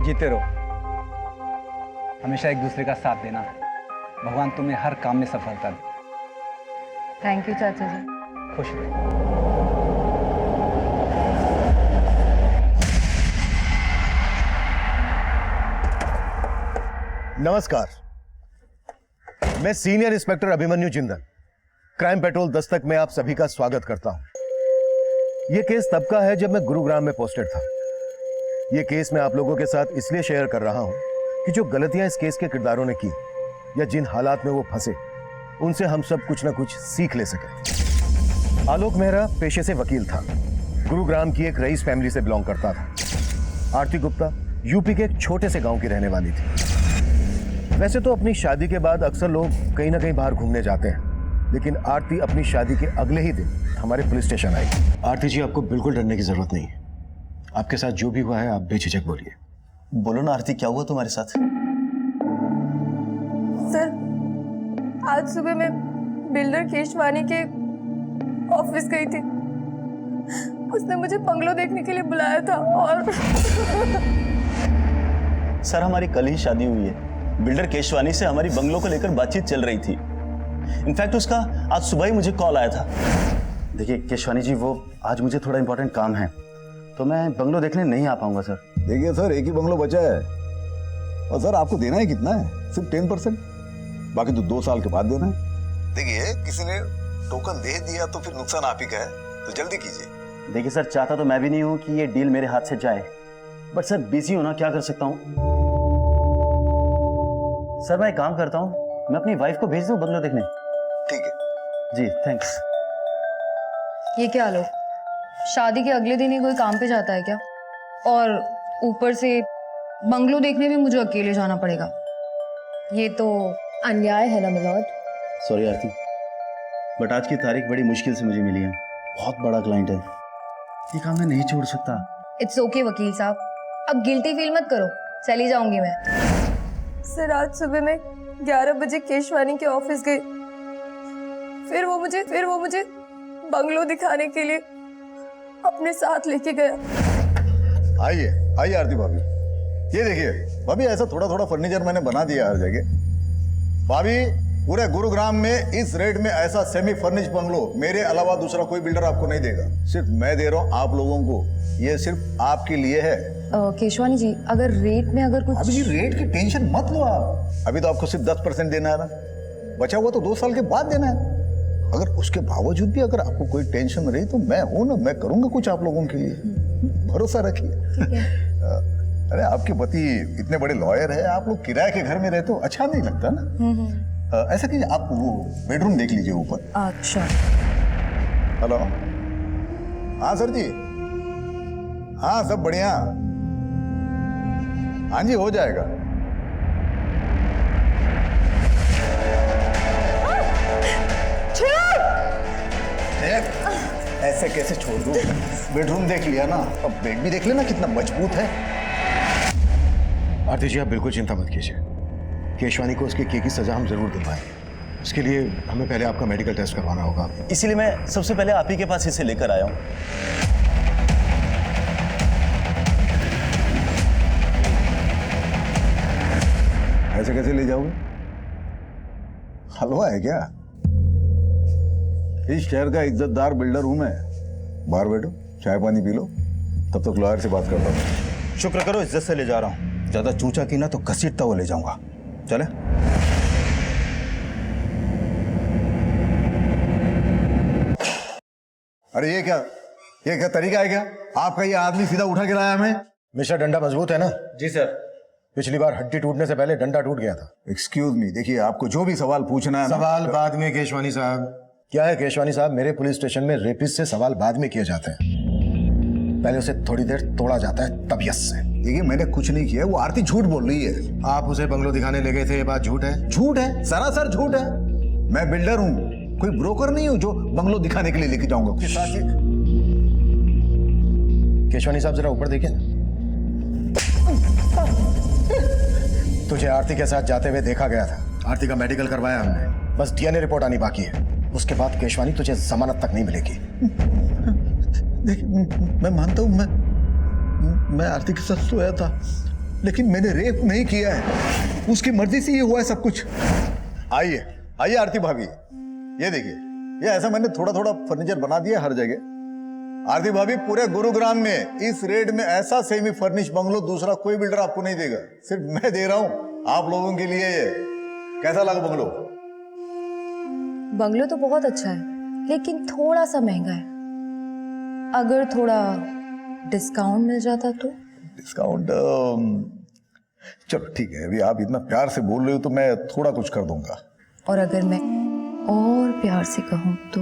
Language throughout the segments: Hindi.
जीते रहो, हमेशा एक दूसरे का साथ देना। भगवान तुम्हें हर काम में सफलता दे। थैंक यू चाचा जी। खुश रहो। नमस्कार, मैं senior inspector Abhimanyu Jindal, crime petrol Dastak में आप सभी का स्वागत करता हूं। यह केस तब का है जब मैं गुरुग्राम में पोस्टेड था। यह केस मैं आप लोगों के साथ इसलिए शेयर कर रहा हूं कि जो गलतियां इस केस के किरदारों ने की या जिन हालात में वो फंसे, उनसे हम सब कुछ ना कुछ सीख ले सके। आलोक मेहरा पेशे से वकील था, गुरुग्राम की एक रईस फैमिली से बिलोंग करता था। आरती गुप्ता यूपी के एक छोटे से गांव की रहने वाली थी। वैसे तो अपनी शादी के बाद अक्सर लोग कहीं ना कहीं बाहर घूमने जाते हैं, लेकिन आरती अपनी शादी के अगले ही दिन हमारे पुलिस स्टेशन आई। आरती जी, आपको बिल्कुल डरने की जरूरत नहीं है। आपके साथ जो भी हुआ है आप बेझिझक बोलिए। बोलो ना आरती, क्या हुआ तुम्हारे साथ? सर, आज सुबह मैं बिल्डर केशवानी के ऑफिस गई थी। उसने मुझे बंगलो देखने के लिए बुलाया था और सर, हमारी कल ही शादी हुई है। बिल्डर केशवानी से हमारी बंगलो को लेकर बातचीत चल रही थी। इनफैक्ट उसका आज सुबह ही मुझे कॉल आया था। देखिए केशवानी जी, वो आज मुझे थोड़ा इंपॉर्टेंट काम है तो मैं बंगलो देखने नहीं आ पाऊंगा सर। देखिए सर, एक ही बंगलो बचा है और सर आपको देना है कितना है? सिर्फ 10%, बाकी तो 2 साल के बाद देना है। देखिए, किसी ने टोकन दे दिया तो फिर नुकसान आप ही का है, तो जल्दी कीजिए। देखिए सर, चाहता तो मैं भी नहीं हूं कि ये डील मेरे हाथ से जाए, बट सर बिजी हूं ना, क्या कर सकता हूं। सर मैं एक काम करता हूं, मैं अपनी वाइफ को भेज दूं बंगलो देखने। ठीक है जी थैंक्स। ये क्या लोग शादी के अगले दिन ही कोई काम पे जाता है क्या? और ऊपर से बंगलो देखने भी मुझे अकेले जाना पड़ेगा। ये तो अन्याय है ना मिलॉर्ड। सॉरी आरती, बट आज की तारीख बड़ी मुश्किल से मुझे मिली है। बहुत बड़ा क्लाइंट है, ये काम मैं नहीं छोड़ सकता। इट्स ओके वकील साहब, अब गिल्टी फील मत करो, चली जाऊंगी मैं। सर, आज सुबह मैं 11 बजे केशवानी के ऑफिस गई। फिर वो मुझे बंगलो दिखाने के लिए अपने साथ लेके गया। आइए आइए आरती भाभी, ये देखिए भाभी, ऐसा थोड़ा थोड़ा फर्नीचर मैंने बना दिया हर जगह। भाभी, पूरे गुरुग्राम में इस रेट में ऐसा सेमी फर्निश बंगलो मेरे अलावा दूसरा कोई बिल्डर आपको नहीं देगा। सिर्फ मैं दे रहा हूँ आप लोगों को, ये सिर्फ आपके लिए है। केशवानी जी, अगर रेट में अगर कुछ... अभी रेट की टेंशन मत लो आप। अभी तो आपको सिर्फ 10% देना है ना, बचा हुआ तो 2 साल के बाद देना है। अगर उसके बावजूद भी अगर आपको कोई टेंशन रही तो मैं हूं ना, मैं करूंगा कुछ आप लोगों के लिए, भरोसा रखिए। अरे आपके पति इतने बड़े लॉयर है, आप लोग किराए के घर में रहते हो, अच्छा नहीं लगता ना। ऐसा कीजिए, आप वो बेडरूम देख लीजिए ऊपर। अच्छा। हेलो, हाँ सर जी, हाँ सब बढ़िया, हाँ जी हो जाएगा। ऐसे कैसे छोड़ दूं? बेडरूम देख लिया ना, अब बेड भी देख लेना कितना मजबूत है। आरती जी, आप बिल्कुल चिंता मत कीजिए। केशवानी को उसके किए की सजा हम जरूर दिलवाएंगे। उसके लिए हमें पहले आपका मेडिकल टेस्ट करवाना होगा। इसीलिए मैं सबसे पहले आप ही के पास इसे लेकर आया हूँ। ऐसे कैसे ले जाओगे? हलवा है क्या? इस शहर का इज्जतदार बिल्डर हूं मैं। बाहर बैठो, चाय पानी पी लो, तब तक लॉयर से बात करता हूँ। शुक्र करो इज्जत से ले जा रहा हूँ, ज्यादा चूचा की ना तो घसीटता हुआ ले जाऊंगा। चले। अरे ये क्या तरीका है क्या आपका? ये आदमी सीधा उठा के लाया हमें। मिस्टर, डंडा मजबूत है ना? जी सर। पिछली बार हड्डी टूटने से पहले डंडा टूट गया था। एक्सक्यूज मी, देखिए आपको जो भी सवाल पूछना है ना, सवाल बाद में केशवानी साहब। क्या है केशवानी साहब, मेरे पुलिस स्टेशन में रेपिस्ट से सवाल बाद में किए जाते हैं, पहले उसे थोड़ी देर तोड़ा जाता है तबीयत से। देखिए मैंने कुछ नहीं किया, वो आरती झूठ बोल रही है। आप उसे बंगलो दिखाने ले गए थे, ये बात झूठ है? झूठ है, सरासर झूठ है। मैं बिल्डर हूँ, कोई ब्रोकर नहीं हूँ जो बंगलो दिखाने के लिए लेके जाऊंगा। केशवानी साहब जरा ऊपर देखिए ना। तुझे आरती के साथ जाते हुए देखा गया था। आरती का मेडिकल करवाया हमने, बस डीएनए रिपोर्ट आनी बाकी है। उसके बाद केशवानी तुझे जमानत तक नहीं मिलेगी। देखिए मैं मानता हूँ, मैं आरती के साथ सोया था, लेकिन मैंने रेप नहीं किया है, उसकी मर्जी से ये हुआ है सब कुछ। आइए आइए आरती भाभी, ये देखिए, ये ऐसा मैंने थोड़ा थोड़ा फर्नीचर बना दिया हर जगह। आरती भाभी, पूरे गुरुग्राम में इस रेट में ऐसा सेमी फर्निश बंगलो दूसरा कोई बिल्डर आपको नहीं देगा, सिर्फ मैं दे रहा हूं आप लोगों के लिए। ये कैसा लगा बंगलो? बंगलो तो बहुत अच्छा है, लेकिन थोड़ा सा महंगा है। अगर थोड़ा डिस्काउंट मिल जाता तो। डिस्काउंट? चलो ठीक है, अभी आप इतना प्यार से बोल रहे हो तो मैं थोड़ा कुछ कर दूंगा। और अगर मैं और प्यार से कहूं तो?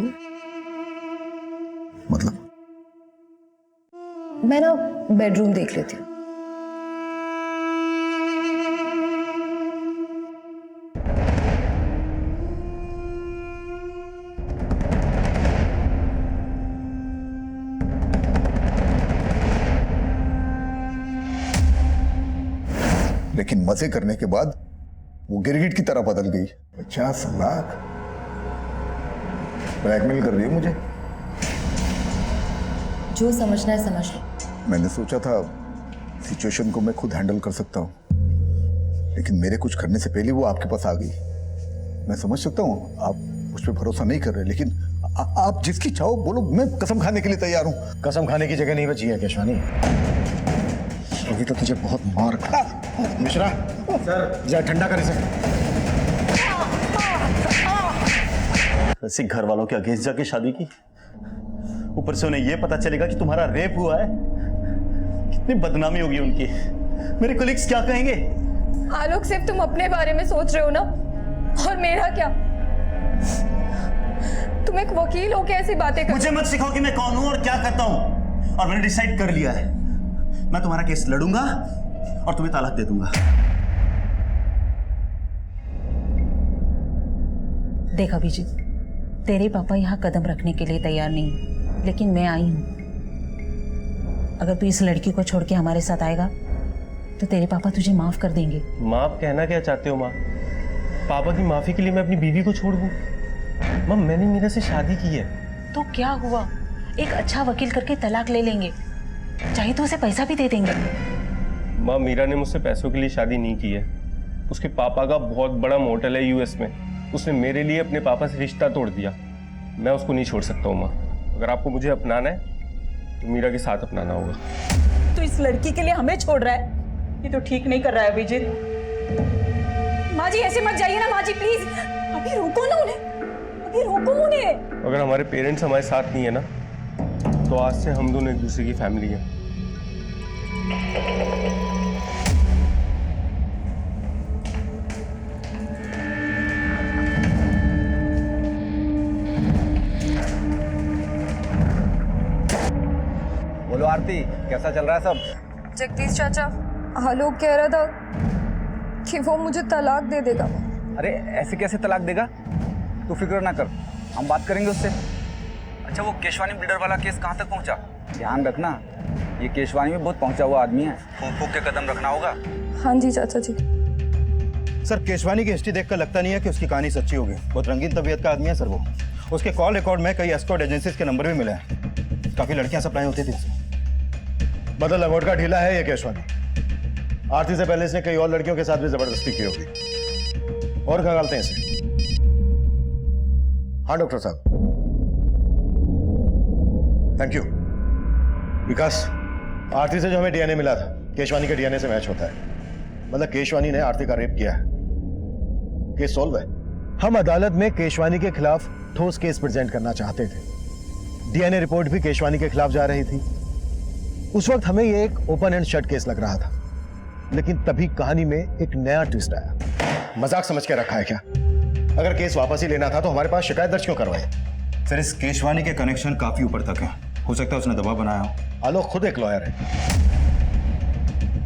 मतलब? मैं ना बेडरूम देख लेती हूँ। लेकिन मजे करने के बाद वो गिरगिट की तरह बदल गई। 50 लाख ब्लैकमेल कर रही है मुझे। जो समझना है समझ लो। मैंने सोचा था सिचुएशन को मैं खुद हैंडल कर सकता हूँ, लेकिन मेरे कुछ करने से पहले वो आपके पास आ गई। मैं समझ सकता हूँ आप उस पर भरोसा नहीं कर रहे, लेकिन आप जिसकी चाहो बोलो, मैं कसम खाने के लिए तैयार हूँ। कसम खाने की जगह नहीं बची है केशवानी। अभी तो तुझे बहुत मार खा। मिश्रा सर, जा ठंडा कर इसे। ऐसे घर वालों के अगेंस्ट जाके शादी की, ऊपर से उन्हें यह पता चलेगा कि तुम्हारा रेप हुआ है, कितनी बदनामी होगी उनकी। मेरे कोलिग्स क्या कहेंगे? आलोक, सिर्फ तुम अपने बारे में सोच रहे हो ना, और मेरा क्या? तुम एक वकील हो के ऐसी बातें कर। मुझे मत सिखाओ कि मैं कौन हूं और क्या करता हूं। और मैंने डिसाइड कर लिया है, मैं तुम्हारा केस लड़ूंगा और तुम्हें तलाक दे दूंगा। देख अभिजीत, तेरे पापा यहाँ कदम रखने के लिए तैयार नहीं, लेकिन मैं आई हूँ। अगर तू इस लड़की को छोड़ के हमारे साथ आएगा तो तेरे पापा तुझे माफ कर देंगे। माफ कहना क्या चाहते हो माँ? पापा की माफी के लिए मैं अपनी बीवी को छोड़ दूँ? माँ, मैंने मीरा से शादी की है। तो क्या हुआ, एक अच्छा वकील करके तलाक ले लेंगे, चाहे तो उसे पैसा भी दे देंगे। माँ, मीरा ने मुझसे पैसों के लिए शादी नहीं की है। उसके पापा का बहुत बड़ा मोटल है यूएस में, उसने मेरे लिए अपने पापा से रिश्ता तोड़ दिया। मैं उसको नहीं छोड़ सकता हूँ माँ। अगर आपको मुझे अपनाना है तो मीरा के साथ अपनाना होगा। तो इस लड़की के लिए हमें छोड़ रहा है, ये तो ठीक नहीं कर रहा है अभिजीत। माँ जी ऐसे मत जाइए ना, माँ जी प्लीज, अभी रोको ना उन्हें, अभी रोको उन्हें। अगर हमारे पेरेंट्स हमारे साथ नहीं है ना, तो आज से हम दोनों एक दूसरे की फैमिली है। बोलो आरती, कैसा चल रहा है सब? जगदीश चाचा, आलोक कह रहा था कि वो मुझे तलाक दे देगा। अरे ऐसे कैसे तलाक देगा? तू फिक्र ना कर, हम बात करेंगे उससे। अच्छा, वो केशवानी बिल्डर वाला केस कहाँ तक पहुँचा? ध्यान रखना, ये केशवानी में बहुत पहुँचा हुआ आदमी है, फूंक फूंक के कदम रखना होगा। हाँ जी चाचा जी। सर, केशवानी की हिस्ट्री देखकर लगता नहीं है कि उसकी कहानी सच्ची होगी। बहुत रंगीन तबीयत का आदमी है सर वो। उसके कॉल रिकॉर्ड में कई एस्कॉर्ट एजेंसीज के नंबर भी मिले हैं, काफी लड़कियां सप्लाई होती थी। मतलब लंगोट का ढीला है ये केशवानी। आरती से पहले इसने कई और लड़कियों के साथ भी जबरदस्ती की होगी। और खंगालते हैं इसे। हाँ डॉक्टर साहब। Thank you. विकास, आरती से जो हमें डीएनए मिला था, केशवानी के डीएनए से मैच होता है। मतलब केशवानी ने आरती का रेप किया है। केस सॉल्व है। हम अदालत में केशवानी के खिलाफ ठोस केस प्रेजेंट करना चाहते थे। डीएनए रिपोर्ट भी केशवानी के खिलाफ जा रही थी। उस वक्त हमें यह एक ओपन एंड शट केस लग रहा था, लेकिन तभी कहानी में एक नया ट्विस्ट आया। मजाक समझ के रखा है क्या? अगर केस वापस ही लेना था तो हमारे पास शिकायत दर्ज क्यों करवाई? सर, इस केशवानी के कनेक्शन काफी ऊपर तक है, हो सकता है उसने दबाव बनाया हो। आलोक खुद एक लॉयर है,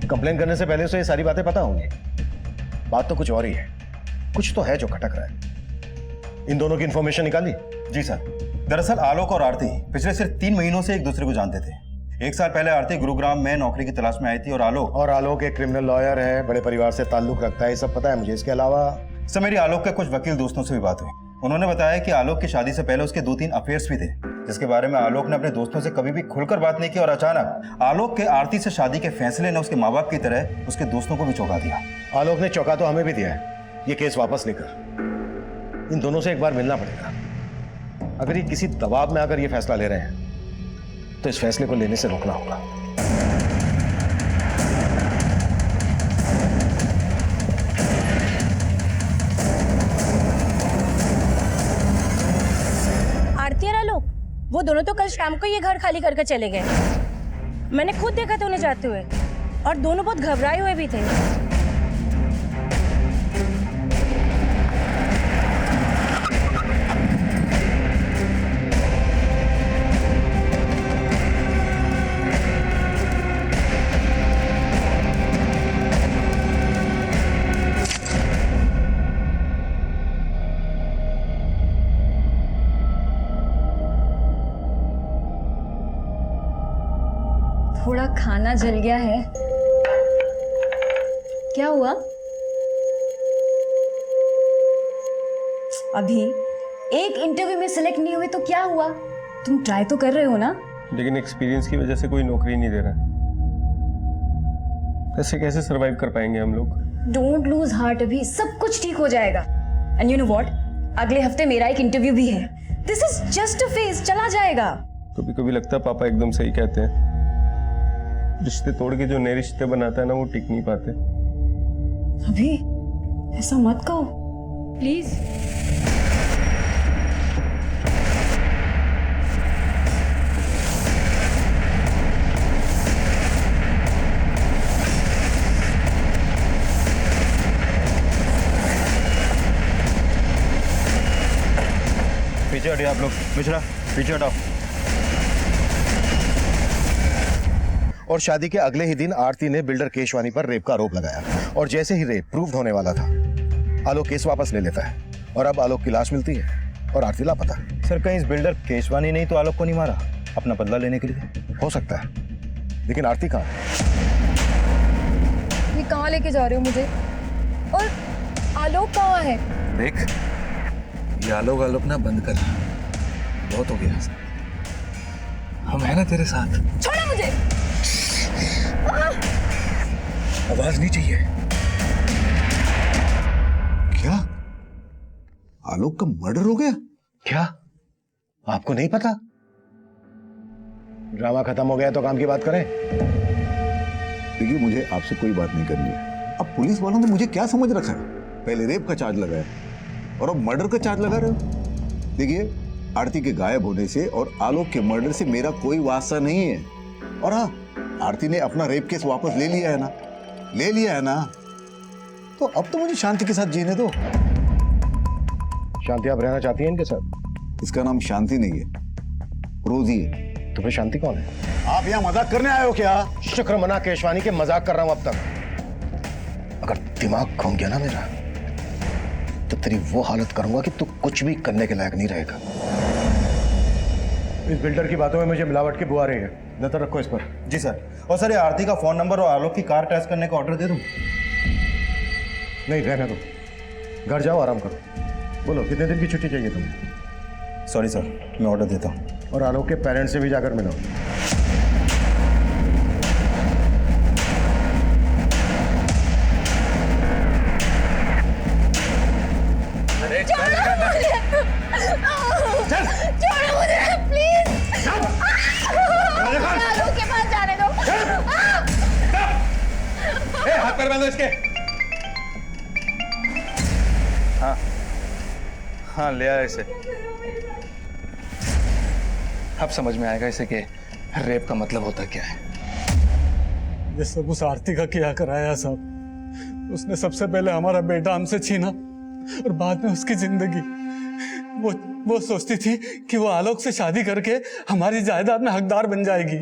कंप्लेन करने से पहले उसे ये सारी बातें पता होंगी। बात तो कुछ और ही है, कुछ तो है जो खटक रहा है। इन दोनों की इंफॉर्मेशन निकाली? जी सर। दरअसल आलोक और आरती पिछले सिर्फ 3 महीनों से एक दूसरे को जानते थे। 1 साल पहले आरती गुरुग्राम में नौकरी की तलाश में आई थी और आलोक एक क्रिमिनल लॉयर है, बड़े परिवार से ताल्लुक रखता है, ये सब पता है मुझे। इसके अलावा सर, मेरी आलोक के कुछ वकील दोस्तों से भी बात हुई। उन्होंने बताया कि आलोक की शादी से पहले उसके 2-3 अफेयर्स भी थे। जिसके बारे में आलोक ने अपने दोस्तों से कभी भी खुलकर बात नहीं की, और अचानक आलोक के आरती से शादी के फैसले ने उसके माँ बाप की तरह उसके दोस्तों को भी चौंका दिया। आलोक ने चौंका तो हमें भी दिया है। ये केस वापस लेकर इन दोनों से एक बार मिलना पड़ेगा। अगर ये किसी दबाव में आकर ये फैसला ले रहे हैं तो इस फैसले को लेने से रोकना होगा। आरती और आलोक, वो दोनों तो कल शाम को ये घर खाली करके चले गए। मैंने खुद देखा था उन्हें जाते हुए, और दोनों बहुत घबराए हुए भी थे। थोड़ा खाना जल गया है। क्या हुआ? अभी एक इंटरव्यू में सिलेक्ट नहीं हुए तो क्या हुआ? तुम ट्राई तो कर रहे हो ना? लेकिन एक्सपीरियंस की वजह से कोई नौकरी नहीं दे रहा है। ऐसे कैसे सरवाइव कर पाएंगे हम लोग? डोंट लूज हार्ट, अभी सब कुछ ठीक हो जाएगा। एंड यू नो व्हाट, अगले हफ्ते मेरा एक इंटरव्यू भी है। This is just a phase, चला जाएगा। कभी कभी लगता है पापा एकदम सही कहते हैं। रिश्ते तोड़ के जो नए रिश्ते बनाता है ना, वो टिक नहीं पाते। अभी ऐसा मत कहो प्लीज। पीछे हटिए आप लोग, मिश्रा पीछे हटाओ। और शादी के अगले ही दिन आरती ने बिल्डर केशवानी पर रेप का आरोप लगाया, और जैसे ही रेप प्रूव होने वाला था, आलोक केस वापस ले लेता है, और अब आलोक की लाश मिलती है और आरती लापता। सर, कहीं इस बिल्डर केशवानी नहीं तो आलोक को नहीं मारा अपना बदला लेने के लिए? हो सकता है, लेकिन आरती कहाँ है? ये कहाँ लेके जा रहे हो मुझे? और आलोक कहाँ है? देख, ये आलोक ना बंद कर, बहुत हो गया। हम है ना तेरे साथ। छोड़ो मुझे। आवाज नहीं चाहिए। क्या आलोक का मर्डर हो गया? क्या आपको नहीं पता? ड्रामा खत्म हो गया तो काम की बात करें। देखिए, मुझे आपसे कोई बात नहीं करनी है। अब पुलिस वालों ने मुझे क्या समझ रखा है? पहले रेप का चार्ज लगाया और अब मर्डर का चार्ज लगा रहे हो। देखिए, आरती के गायब होने से और आलोक के मर्डर से मेरा कोई वास्ता नहीं है। और हाँ, आरती ने अपना रेप केस वापस ले लिया है ना, ले लिया है ना, तो अब तो मुझे शांति के साथ जीने दो। शांति आप रहना चाहती हैं इनके साथ? इसका नाम शांति नहीं है, रोजी है। तो फिर शांति कौन है? आप यहाँ मजाक करने आए हो क्या? शुक्र मना केशवानी के मजाक कर रहा हूं अब तक। अगर दिमाग घूम गया ना मेरा, तो तेरी वो हालत करूंगा कि तू कुछ भी करने के लायक नहीं रहेगा। इस बिल्डर की बातों में मुझे मिलावट की बुआ रही है। नजर रखो इस पर। जी सर। और सर, ये आरती का फोन नंबर और आलोक की कार ट्रेस करने का ऑर्डर दे दूं? नहीं, रहने दो। घर जाओ, आराम करो। बोलो, कितने दिन की छुट्टी चाहिए तुम्हें? सॉरी सर, मैं ऑर्डर देता हूँ। और आलोक के पेरेंट्स से भी जाकर मिलो। छोड़ो मुझे प्लीज। आलोक के पास जाने दो। हाथ पैर बांधो इसके। हाँ हाँ, ले आया इसे। अब समझ में आएगा इसे कि रेप का मतलब होता क्या है। ये सब उस आरती का किया कराया साहब। उसने सबसे पहले हमारा बेटा हमसे छीना और बाद में उसकी जिंदगी। वो सोचती थी कि वो आलोक से शादी करके हमारी जायदाद में हकदार बन जाएगी,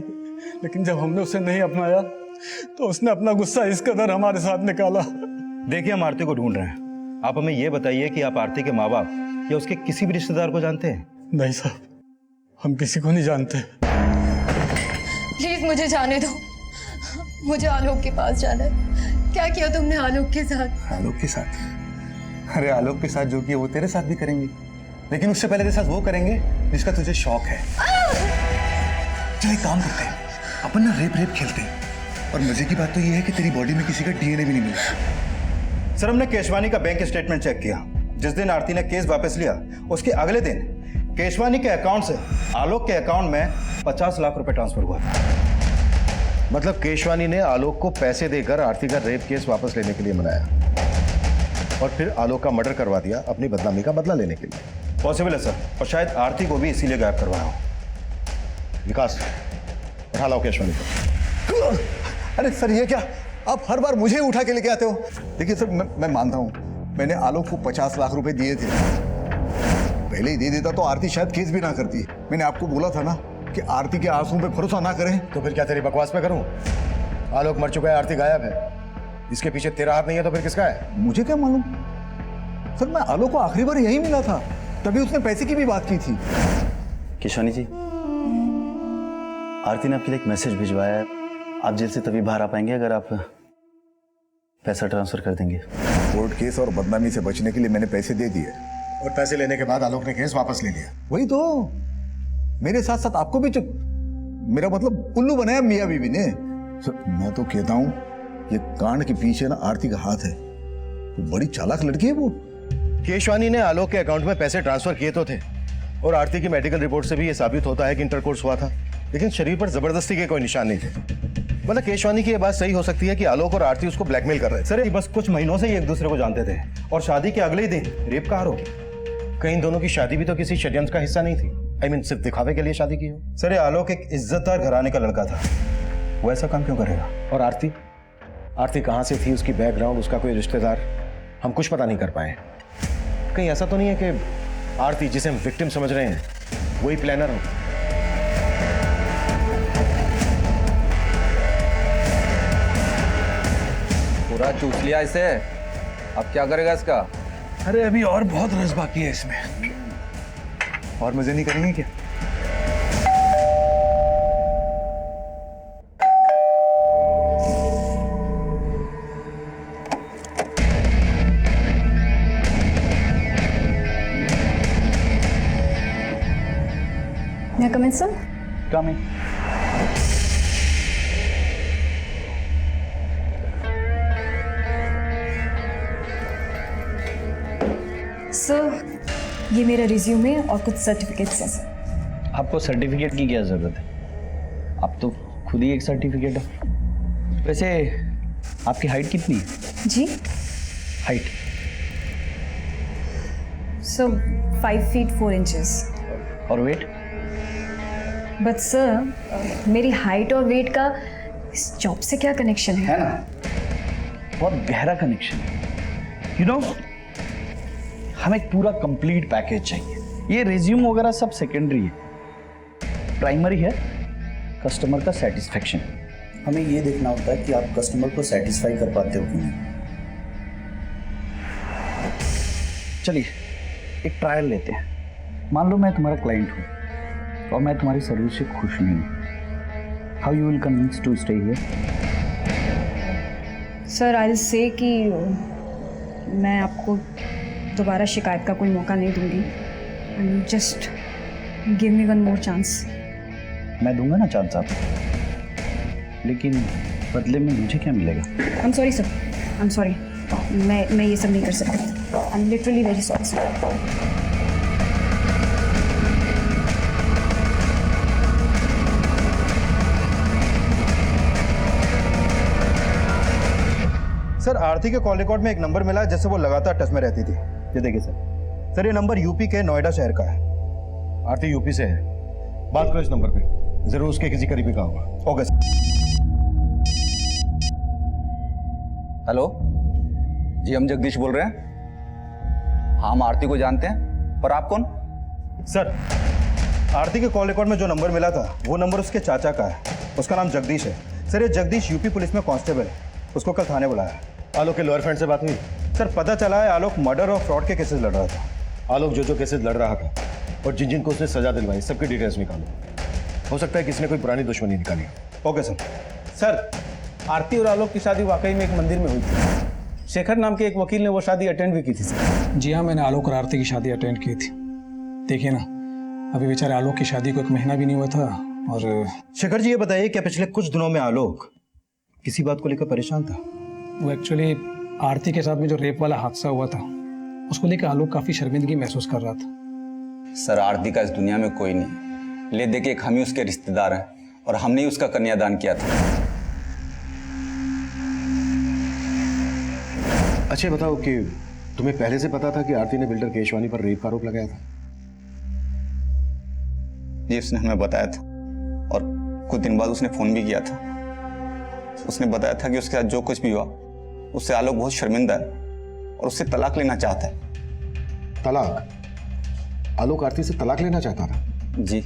लेकिन जब हमने उसे नहीं अपनाया तो उसने अपना गुस्सा इस कदर हमारे साथ निकाला। देखिए, हम आरती को ढूंढ रहे हैं। आप हमें यह बताइए कि आप आरती के माँ बाप या उसके किसी भी रिश्तेदार को जानते हैं? नहीं साहब, हम किसी को नहीं जानते। प्लीज मुझे जाने दो, मुझे आलोक के पास जाना है। क्या किया तुमने आलोक के साथ? आलोक के साथ? अरे आलोक के साथ जो किया वो तेरे साथ भी करेंगे, लेकिन उससे पहले तेरे साथ वो करेंगे जिसका तुझे शौक है। चल एक काम करते हैं, अपन ना रेप रेप खेलते हैं, और मजे की बात तो ये है कि तेरी बॉडी में किसी का डीएनए भी नहीं मिला। सर हमने केशवानी का बैंक स्टेटमेंट चेक किया। जिस दिन आरती ने केस वापस लिया उसके अगले दिन केशवानी के अकाउंट से आलोक के अकाउंट में 50 लाख रुपए ट्रांसफर हुआ था। मतलब केशवानी ने आलोक को पैसे देकर आरती का रेप केस वापस लेने के लिए मनाया और फिर आलोक का मर्डर करवा दिया अपनी बदनामी का बदला लेने के लिए। पॉसिबल है सर, और शायद आरती को भी इसीलिए गायब करवाया हो। विकास, उठा लाओ केशवानी को। अरे सर ये क्या, आप हर बार मुझे उठा के लेके आते हो। देखिए सर, मैं मानता हूँ मैंने आलोक को 50 लाख रुपए दिए थे। पहले ही दे देता तो आरती शायद केस भी ना करती। मैंने आपको बोला था ना कि आरती के आंसुओं पे भरोसा ना करें। तो फिर क्या तेरी बकवास पे करूं? आलोक मर चुका है, आरती गायब है, इसके पीछे तेरा हाथ नहीं है तो फिर किसका है? मुझे क्या मालूम सर, मैं आलोक को आखिरी बार यही मिला था, तभी उसने पैसे की भी बात की थी। केशवानी जी, आरती ने आपके लिए एक मैसेज भिजवाया है। आप जेल से तभी बाहर आ पाएंगे अगर आप पैसा ट्रांसफर कर देंगे। कोर्ट केस और बदनामी से बचने के लिए मैंने पैसे दे दिए, और पैसे लेने के बाद आलोक ने केस वापस ले लिया। वही तो, मेरे साथ साथ आपको भी मेरा मतलब उल्लू बनाया मियाँ बीवी ने। सर मैं तो कहता हूँ ये कांड के पीछे ना आरती का हाथ है। वो बड़ी चालाक लड़की है वो। केशवानी ने आलोक के अकाउंट में पैसे ट्रांसफर किए तो थे, और आरती की मेडिकल रिपोर्ट से भी ये साबित होता है कि इंटरकोर्स हुआ था, लेकिन शरीर पर जबरदस्ती के कोई निशान नहीं थे। मतलब केशवानी की ये बात सही हो सकती है कि आलोक और आरती उसको ब्लैकमेल कर रहे थे। सर ये बस कुछ महीनों से ही एक दूसरे को जानते थे, और शादी के अगले ही दिन रेप का आरोप। कहीं दोनों की शादी भी तो किसी षड्यंत्र का हिस्सा नहीं थी। I mean, सिर्फ दिखावे के लिए शादी की हो। सर ये आलोक एक इज्जतदार घराने का लड़का था, वो ऐसा काम क्यों करेगा? और आरती, आरती कहाँ से थी, उसकी बैकग्राउंड, उसका कोई रिश्तेदार, हम कुछ पता नहीं कर पाए। कहीं ऐसा तो नहीं है कि आरती जिसे हम विक्टिम समझ रहे हैं वही प्लानर हो? पूरा चूस लिया इसे, अब क्या करेगा इसका? अरे अभी और बहुत रस बाकी है इसमें। और मजे नहीं करेंगे क्या? May I come in, sir? Come in. Sir ये मेरा रिज्यूमे और कुछ सर्टिफिकेट्स हैं सर। आपको सर्टिफिकेट की क्या जरूरत है? आप तो खुद ही एक सर्टिफिकेट है। वैसे आपकी हाइट कितनी है? जी हाइट? Sir 5 feet 4 inches। और वेट? बट सर मेरी हाइट और वेट का इस जॉब से क्या कनेक्शन है? है ना, बहुत गहरा कनेक्शन है। यू नो, हमें एक पूरा कंप्लीट पैकेज चाहिए। ये रिज्यूम वगैरह सब सेकेंडरी है, प्राइमरी है कस्टमर का सेटिस्फेक्शन। हमें ये देखना होता है कि आप कस्टमर को सेटिस्फाई कर पाते हो कि नहीं। चलिए एक ट्रायल लेते हैं। मान लो मैं तुम्हारा क्लाइंट हूँ और मैं तुम्हारी सर्विस से खुश नहीं हूँ। How you will convince to stay here? Sir I will say कि मैं आपको दोबारा शिकायत का कोई मौका नहीं दूंगी। Just give me one more chance. मैं दूंगा ना चांस आपको, लेकिन बदले में मुझे क्या मिलेगा? I am sorry sir, I am sorry. मैं ये सब नहीं कर सकती। I am literally very sorry sir. Sir Aarti के कॉल रिकॉर्ड में एक नंबर मिला जैसे वो लगातार टच में रहती थी। ये देखिए सर ये नंबर यूपी के नोएडा शहर का है। आरती यूपी से है, बात करो इस नंबर पे, जरूर उसके किसी करीबी का होगा। Okay sir. हेलो जी, हम जगदीश बोल रहे हैं। हाँ, हम आरती को जानते हैं, पर आप कौन? सर आरती के कॉल रिकॉर्ड में जो नंबर मिला था वो नंबर उसके चाचा का है, उसका नाम जगदीश है। सर ये जगदीश यूपी पुलिस में कांस्टेबल है, उसको कल थाने बुलाया। आलोक के लोअर फ्रेंड से बात हुई? सर पता चला है आलोक मर्डर और फ्रॉड के केसेस लड़ रहा था। आलोक जो केसेस लड़ रहा था और जिन जिन को उसने सजा दिलवाई, सबकी डिटेल्स निकालो। हो सकता है किसी ने कोई पुरानी दुश्मनी निकाली हो। Okay sir. सर आरती और आलोक की शादी वाकई में एक मंदिर में हुई थी। शेखर नाम के एक वकील ने वो शादी अटेंड भी की थी सर। जी हाँ, मैंने आलोक और आरती की शादी अटेंड की थी। देखिए ना, अभी बेचारे आलोक की शादी को 1 महीना भी नहीं हुआ था और शेखर जी ये बताइए क्या पिछले कुछ दिनों में आलोक किसी बात को लेकर परेशान था? वो एक्चुअली आरती के साथ में जो रेप वाला हादसा हुआ था उसको लेकर आलोक काफी शर्मिंदगी महसूस कर रहा था। सर आरती का इस दुनिया में कोई नहीं है। ले दे के हम ही उसके रिश्तेदार हैं और हमने ही उसका कन्यादान किया था। अच्छा ये बताओ कि तुम्हें पहले से पता था कि आरती ने बिल्डर केशवानी पर रेप का आरोप लगाया था? जी उसने हमें बताया था और कुछ दिन बाद उसने फोन भी किया था। उसने बताया था कि उसके साथ जो कुछ भी हुआ उससे आलोक बहुत शर्मिंदा है और उससे तलाक लेना चाहता है। तलाक? आलोक आरती से तलाक लेना चाहता था? जी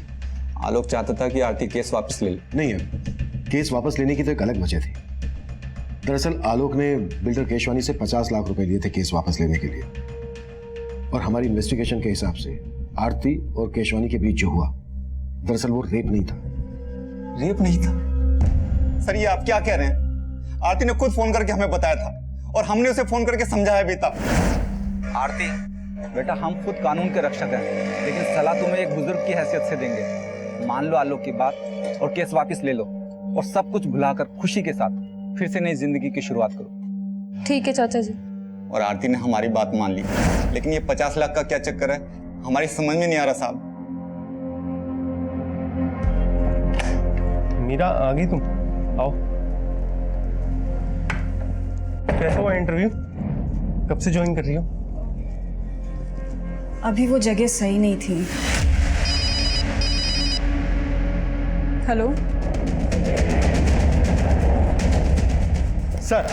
आलोक चाहता था कि आरती केस वापस ले ले। नहीं है, केस वापस लेने की तो एक अलग वजह थी। दरअसल आलोक ने बिल्डर केशवानी से 50 लाख रुपए लिए थे केस वापस लेने के लिए, और हमारी इन्वेस्टिगेशन के हिसाब से आरती और केशवानी के बीच जो हुआ दरअसल वो रेप नहीं था। रेप नहीं था? सर ये आप क्या कह रहे हैं? आरती ने खुद फोन करके हमें बताया था और हमने उसे फोन करके समझाया भी था। आरती बेटा हम खुद कानून के रक्षक हैं, लेकिन सलाह तुम्हें एक बुजुर्ग की हैसियत से देंगे। मान लो आलोक की बात और केस वापस ले लो और सब कुछ भुलाकर खुशी के साथ फिर से नई जिंदगी की शुरुआत करो। ठीक है चाचा जी। और आरती ने हमारी बात मान ली, लेकिन ये 50 लाख का क्या चक्कर है हमारी समझ में नहीं आ रहा साहब। मीरा आ गई तुम? आओ। कैसा हुआ इंटरव्यू? कब से ज्वाइन कर रही हो? अभी वो जगह सही नहीं थी। हेलो सर,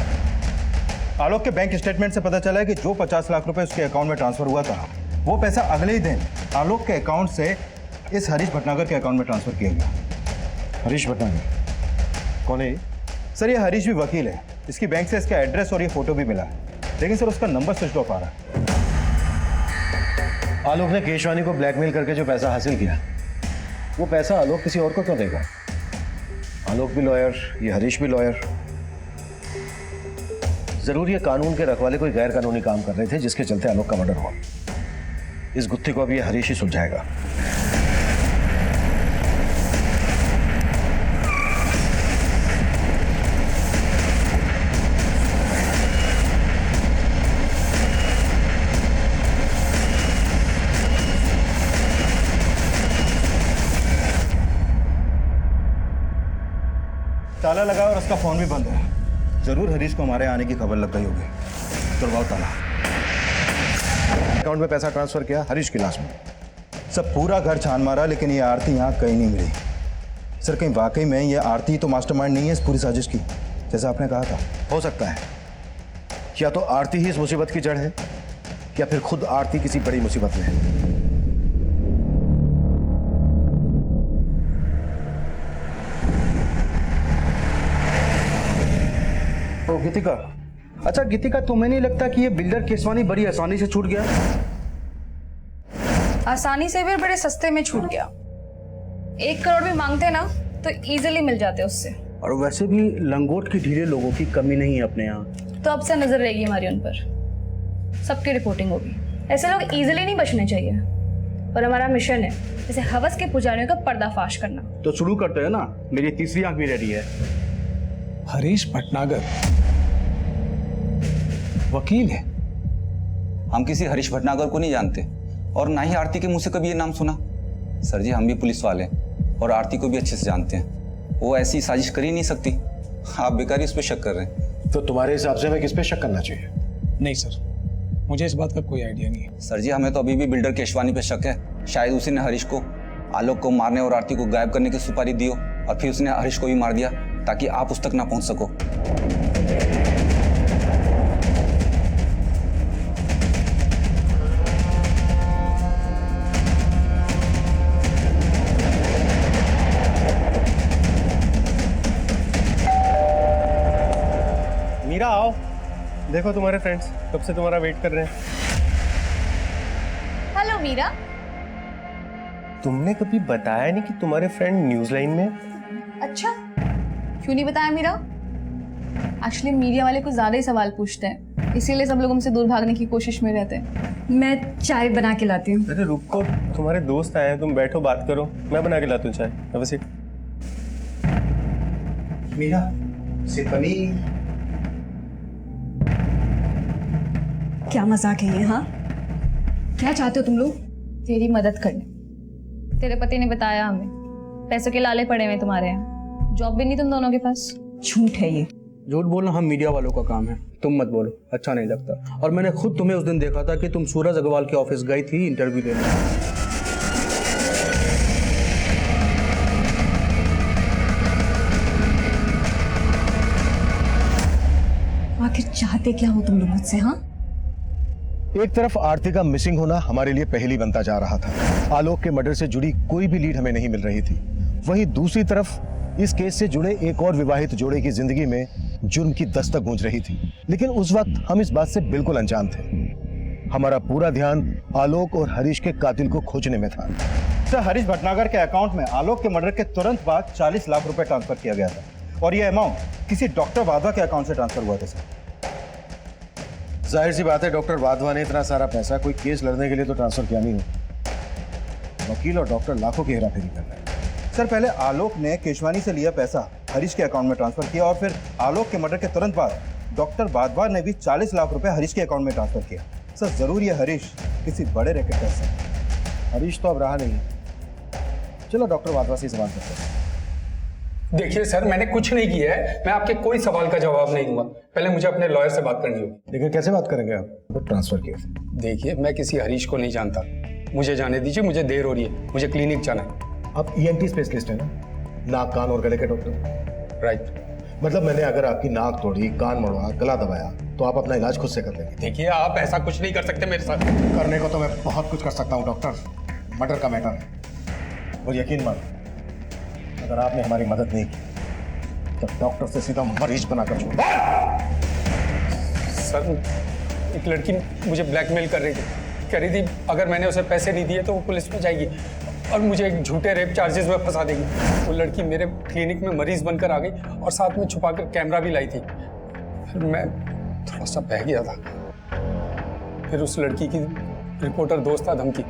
आलोक के बैंक स्टेटमेंट से पता चला है कि जो 50 लाख रुपए उसके अकाउंट में ट्रांसफर हुआ था वो पैसा अगले ही दिन आलोक के अकाउंट से इस हरीश भटनागर के अकाउंट में ट्रांसफर किया गया। हरीश भटनागर कौन है ये? सर ये हरीश भी वकील है, इसकी बैंक से इसका एड्रेस और ये फोटो भी मिला है, लेकिन सर उसका नंबर स्विच ऑफ आ रहा है। आलोक ने केशवानी को ब्लैकमेल करके जो पैसा हासिल किया वो पैसा आलोक किसी और को क्यों देगा? आलोक भी लॉयर, ये हरीश भी लॉयर। जरूर ये कानून के रखवाले कोई गैर कानूनी काम कर रहे थे जिसके चलते आलोक का मर्डर हुआ। इस गुत्थी को अब ये हरीश ही सुलझाएगा। ताला लगा और उसका फोन भी बंद है। जरूर हरीश को हमारे आने की खबर लग गई होगी। तुड़वाओ ताला। अकाउंट में पैसा ट्रांसफर किया हरीश की लाश में। सब पूरा घर छान मारा, लेकिन ये आरती यहाँ कहीं नहीं मिली। सर कहीं वाकई में ये आरती तो मास्टरमाइंड नहीं है इस पूरी साजिश की, जैसा आपने कहा था? हो सकता है या तो आरती ही इस मुसीबत की जड़ है या फिर खुद आरती किसी बड़ी मुसीबत में है। गीतिका, अच्छा गीतिका तुम्हें नहीं लगता कि ये बिल्डर केशवानी बड़ी आसानी से छूट गया? आसानी से भी बड़े सस्ते में छूट गया। 1 करोड़ भी मांगते ना तो इजीली मिल जाते उससे। और वैसे भी लंगोट की ढीले लोगों की कमी नहीं है अपने यहाँ। तो अब से नजर रहेगी हमारी उन पर, सबकी रिपोर्टिंग होगी। ऐसे लोग इजीली नहीं बचने चाहिए और हमारा मिशन है जैसे हवस के पुजारियों का पर्दाफाश करना। तो शुरू करते हैं ना, मेरी तीसरी आंख भी रेडी है। हरीश भटनागर वकील है? हम किसी हरीश भटनागर को नहीं जानते और ना ही आरती के मुंह से कभी ये नाम सुना। सर जी हम भी पुलिस वाले हैं और आरती को भी अच्छे से जानते हैं। वो ऐसी साजिश कर ही नहीं सकती। आप बेकार ही उस पर शक कर रहे हैं। तो तुम्हारे हिसाब से हमें किस पे शक करना चाहिए? नहीं सर, मुझे इस बात का कोई आइडिया नहीं है। सर जी हमें तो अभी भी बिल्डर केशवानी पे शक है। शायद उसी ने हरीश को आलोक को मारने और आरती को गायब करने की सुपारी दी हो और फिर उसने हरीश को भी मार दिया ताकि आप उस तक ना पहुंच सको। मीरा आओ, देखो तुम्हारे फ्रेंड्स कब से तुम्हारा वेट कर रहे हैं। हेलो मीरा। तुमने कभी बताया नहीं कि तुम्हारे फ्रेंड न्यूज लाइन में? अच्छा क्यों नहीं बताया मीरा? एक्चुअली मीडिया वाले कुछ ज़्यादा ही सवाल पूछते हैं, इसीलिए सब लोग हमसे दूर भागने की कोशिश में रहते हैं। मैं चाय बना के लाती हूँ। अरे रुको, तुम्हारे दोस्त आए हैं, तुम बैठो बात करो, मैं बना के लाता हूँ चाय। अब सीट। मीरा से पनीर। क्या मजाक है ये? हाँ, क्या चाहते हो तुम लोग? तेरी मदद करने। तेरे पति ने बताया हमें पैसों के लाले पड़े हुए तुम्हारे यहाँ, जॉब भी नहीं तुम दोनों के पास। झूठ है ये। झूठ बोलना हम मीडिया वालों का काम है, तुम मत बोलो, अच्छा नहीं लगता। और मैंने खुद तुम्हें उस दिन देखा था कि तुम सूरज अग्रवाल के ऑफिस गई थी इंटरव्यू देने। आखिर चाहते क्या हो तुम लोग मुझसे? हाँ, एक तरफ आरती का मिसिंग होना हमारे लिए पहेली बनता जा रहा था। आलोक के मर्डर से जुड़ी कोई भी लीड हमें नहीं मिल रही थी। वहीं दूसरी तरफ इस केस से जुड़े एक और विवाहित जोड़े की जिंदगी में जुर्म की दस्तक गूंज रही थी। लेकिन उस वक्त हम इस बात से बिल्कुल अनजान थे। हमारा पूरा ध्यान आलोक और हरीश के कातिल को खोजने में था। सर, हरीश भटनागर के अकाउंट में आलोक के मर्डर के तुरंत बाद 40 लाख रुपए ट्रांसफर किया गया था और यह अमाउंट किसी डॉक्टर वाधवा के अकाउंट से ट्रांसफर हुआ था सर। जाहिर सी बात है, डॉक्टर वाधवा ने इतना सारा पैसा कोई केस लड़ने के लिए तो ट्रांसफर किया नहीं हो। वकील और डॉक्टर लाखों की हेराफेरी कर रहे हैं। सर, पहले आलोक ने केशवानी से लिया पैसा हरीश के अकाउंट में ट्रांसफर किया और फिर आलोक के मर्डर के तुरंत बाद डॉक्टर वाधवा ने भी 40 लाख रुपए हरीश के अकाउंट में ट्रांसफर किया। सर, जरूर ये हरीश किसी बड़े रैकेट का हिस्सा है। हरीश तो अब रहा नहीं। चलो डॉक्टर वाधवा से सवाल करते हैं। देखिए सर, मैंने कुछ नहीं किया है, मैं आपके कोई सवाल का जवाब नहीं दूंगा। पहले मुझे अपने लॉयर से बात करनी होगी। लेकिन कैसे बात करेंगे आप? तो ट्रांसफर किया। देखिए, मैं किसी हरीश को नहीं जानता, मुझे जाने दीजिए, मुझे देर हो रही है, मुझे क्लिनिक जाना है। आप ENT स्पेशलिस्ट हैं ना, नाक कान और गले के डॉक्टर? राइट। मतलब मैंने अगर आपकी नाक तोड़ी, कान मड़वा, गला दबाया तो आप अपना इलाज खुद से कर लेंगे? देखिए, आप ऐसा कुछ नहीं कर सकते मेरे साथ। करने को तो मैं बहुत कुछ कर सकता हूँ डॉक्टर, मर्डर का मैटर है। और यकीन मानो, अगर आपने हमारी मदद नहीं की तो डॉक्टर से सीधा मरीज बनाकर छोड़। सर, एक लड़की मुझे ब्लैकमेल कर रही थी, कह रही थी अगर मैंने उसे पैसे नहीं दिए तो वो पुलिस में जाएगी और मुझे एक झूठे रेप चार्जेस में फंसा देगी। वो लड़की मेरे क्लिनिक में मरीज बनकर आ गई और साथ में छुपाकर कैमरा भी लाई थी। फिर मैं थोड़ा सा बह गया था। फिर उस लड़की की रिपोर्टर दोस्त था धमकी,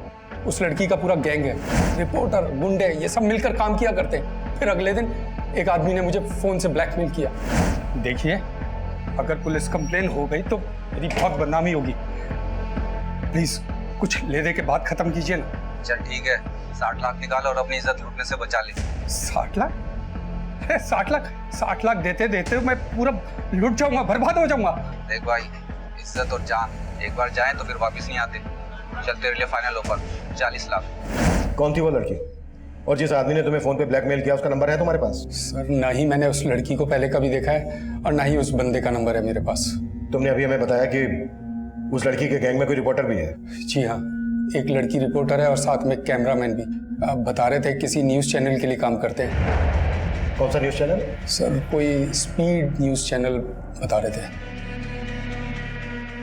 उस लड़की का पूरा गैंग है, रिपोर्टर, गुंडे, ये सब मिलकर काम किया करते हैं। फिर अगले दिन एक आदमी ने मुझे फोन से ब्लैकमेल किया। देखिए, अगर पुलिस कंप्लेन हो गई तो मेरी बहुत बदनामी होगी। प्लीज कुछ ले दे के बात खत्म कीजिए ना। चल ठीक है, 60 लाख निकाल और अपनी इज्जत लूटने से बचा ले। 60 लाख? 60 लाख देते देते मैं पूरा लुट जाऊंगा, बर्बाद हो जाऊंगा। देख भाई, इज्जत और जान एक बार जाए तो फिर वापस नहीं आते। चल तेरे लिए फाइनल ऑफर 40 लाख। कौन थी वो लड़की? और जिस आदमी ने तुम्हें फोन पे ब्लैकमेल किया उसका नंबर है तुम्हारे पास? सर, ना ही मैंने उस लड़की को पहले कभी देखा है और ना ही उस बंदे का नंबर है मेरे पास। तुमने अभी हमें बताया कि उस लड़की के गैंग में कोई रिपोर्टर भी है। जी हाँ, एक लड़की रिपोर्टर है और साथ में कैमरामैन भी। आप बता रहे थे किसी न्यूज़ चैनल के लिए काम करते हैं। कौन सा न्यूज़ चैनल? सर, कोई स्पीड न्यूज़ चैनल बता रहे थे।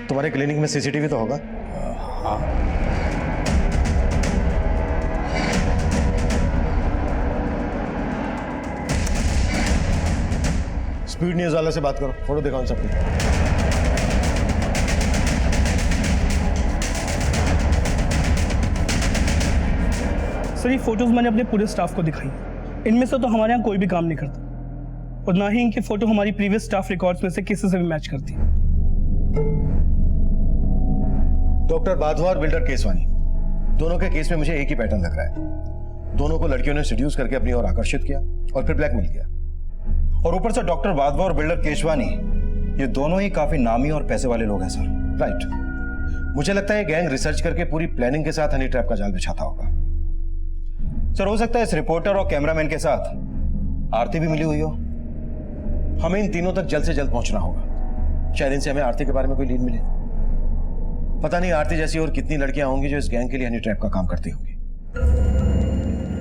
तुम्हारे क्लिनिक में CCTV तो होगा? हाँ। स्पीड न्यूज़ वाले से बात करो, फोटो दिखाओ सबकी। सर, ये फोटोज मैंने अपने पूरे स्टाफ को दिखाई। इनमें से तो हमारे यहाँ कोई भी काम नहीं करता और ना ही इनकी फोटो हमारी प्रीवियस स्टाफ रिकॉर्ड्स में से किसी से भी मैच करती। डॉक्टर वाधवा और बिल्डर केसवानी, दोनों के केस में मुझे एक ही पैटर्न लग रहा है। दोनों को लड़कियों ने सीड्यूस करके अपनी ओर आकर्षित किया और फिर ब्लैकमेल किया। और ऊपर से डॉक्टर वाधवा और बिल्डर केशवानी, ये दोनों ही काफी नामी और पैसे वाले लोग हैं सर। राइट। मुझे लगता है गैंग रिसर्च करके पूरी प्लानिंग के साथ हनी ट्रैप का जाल बिछाता होगा। सर, हो सकता है इस रिपोर्टर और कैमरामैन के साथ आरती भी मिली हुई हो। हमें इन तीनों तक जल्द से जल्द पहुंचना होगा। शायद इनसे हमें आरती के बारे में कोई लीड मिले। पता नहीं आरती जैसी और कितनी लड़कियां होंगी जो इस गैंग के लिए हनी ट्रैप का काम करती होंगी।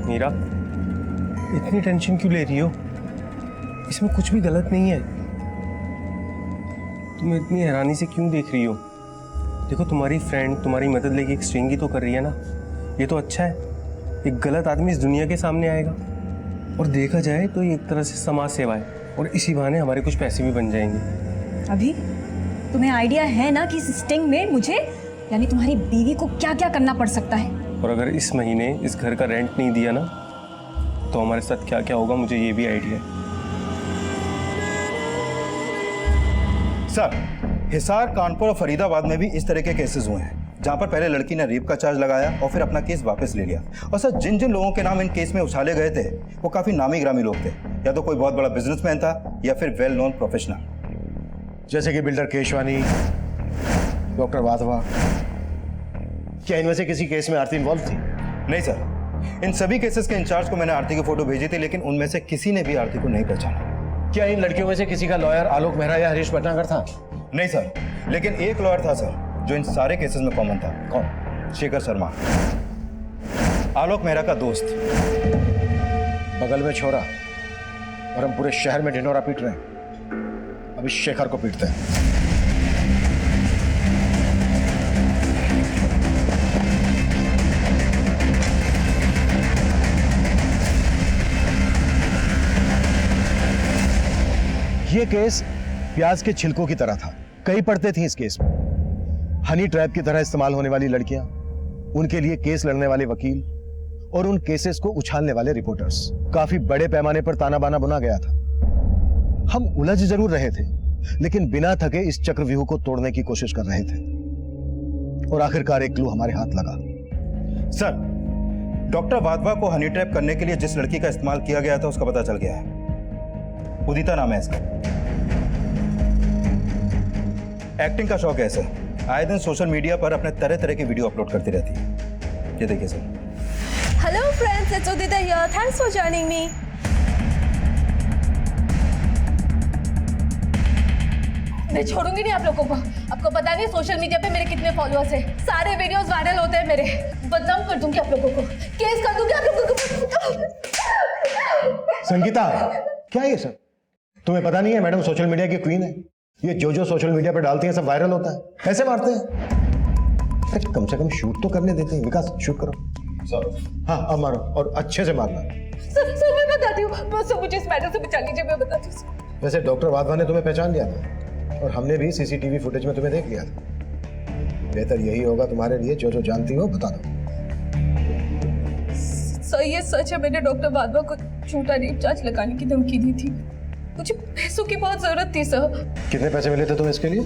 मीरा, इतनी टेंशन क्यों ले रही हो? इसमें कुछ भी गलत नहीं है। तुम इतनी हैरानी से क्यों देख रही हो? देखो, तुम्हारी फ्रेंड तुम्हारी मदद लेके एक स्ट्रिंग ही तो कर रही है ना। ये तो अच्छा है। एक गलत आदमी इस दुनिया के सामने आएगा और देखा जाए तो ये एक तरह से समाज सेवा है। और इसी बहाने हमारे कुछ पैसे भी बन जाएंगे। अभी तुम्हें आइडिया है ना कि इस स्टिंग में मुझे यानी तुम्हारी बीवी को क्या क्या करना पड़ सकता है? और अगर इस महीने इस घर का रेंट नहीं दिया ना तो हमारे साथ क्या क्या होगा मुझे ये भी आइडिया है। सर, हिसार, कानपुर और फरीदाबाद में भी इस तरह के केसेस हुए हैं जहां पर पहले लड़की ने रेप का चार्ज लगाया और फिर अपना केस वापस ले लिया। और सर, जिन जिन लोगों के नाम इन केस में उछाले गए थे वो काफी नामी ग्रामी लोग थे, या तो कोई बहुत बड़ा बिजनेसमैन था या फिर वेल नोन प्रोफेशनल, जैसे कि बिल्डर केशवानी, डॉक्टर वाधवा। क्या इनमें से किसी केस में आरती इन्वॉल्व थी? नहीं सर, इन सभी केसेस के इंचार्ज को मैंने आरती की फोटो भेजी थी, लेकिन उनमें से किसी ने भी आरती को नहीं पहचाना। क्या इन लड़कियों में से किसी का लॉयर आलोक मेहरा या हरीश भटनागर था? नहीं सर, लेकिन एक लॉयर था सर जो इन सारे केसेस में कॉमन था। कौन? शेखर शर्मा, आलोक मेहरा का दोस्त। बगल में छोरा और हम पूरे शहर में ढिंढोरा पीट रहे हैं। अभी शेखर को पीटते हैं। ये केस प्याज के छिलकों की तरह था। कई परतें थी इस केस में। हनी ट्रैप की तरह इस्तेमाल होने वाली लड़कियां, उनके लिए केस लड़ने वाले वकील और उन केसेस को उछालने वाले रिपोर्टर्स। काफी बड़े पैमाने पर ताना बाना बुना गया था। हम उलझ जरूर रहे थे, लेकिन बिना थके इस चक्रव्यूह को तोड़ने की कोशिश कर रहे थे। और आखिरकार एक क्लू हमारे हाथ लगा। सर, डॉक्टर वाधवा को हनी ट्रैप करने के लिए जिस लड़की का इस्तेमाल किया गया था उसका पता चल गया है। उदिता नाम है इसका। एक्टिंग का शौक है इसे। आए दिन सोशल मीडिया पर अपने तरह तरह के वीडियो अपलोड करती रहती है। ये देखिए sir. Hello friends, it's Udita here. Thanks for joining me. मैं छोड़ूंगी नहीं आप लोगों को। आपको पता नहीं सोशल मीडिया पे मेरे कितने फॉलोअर्स हैं। सारे वीडियोस वायरल होते हैं मेरे। बदनाम कर दूंगी आप लोगों को। केस कर दूंगी आप लोगों को। संगीता, क्या है ये सब? तुम्हें पता नहीं है मैडम सोशल मीडिया की क्वीन है। ये जो सोशल मीडिया पर डालती हैं सब वायरल होता है। कैसे मारते हैं? अरे कम से कम शूट तो करने देते हैं। विकास, शूट करो। सर। हाँ, अब मारो और अच्छे से मारना। सर मैं बताती हूँ। बस मुझे इस मैटर से बचा लीजिए, मैं बताती हूँ। वैसे डॉक्टर वाधवा ने तुम्हें पहचान लिया था और हमने भी सीसीटीवी फुटेज में तुम्हें देख लिया था। बेहतर यही होगा तुम्हारे लिए, जो जानती हो बता दो। सर ये सच है, मैंने डॉक्टर वाधवा को झूठा रेप चार्ज लगाने की धमकी दी थी। मुझे पैसों की बहुत जरूरत थी सर। कितने पैसे मिले थे तुम्हें इसके लिए?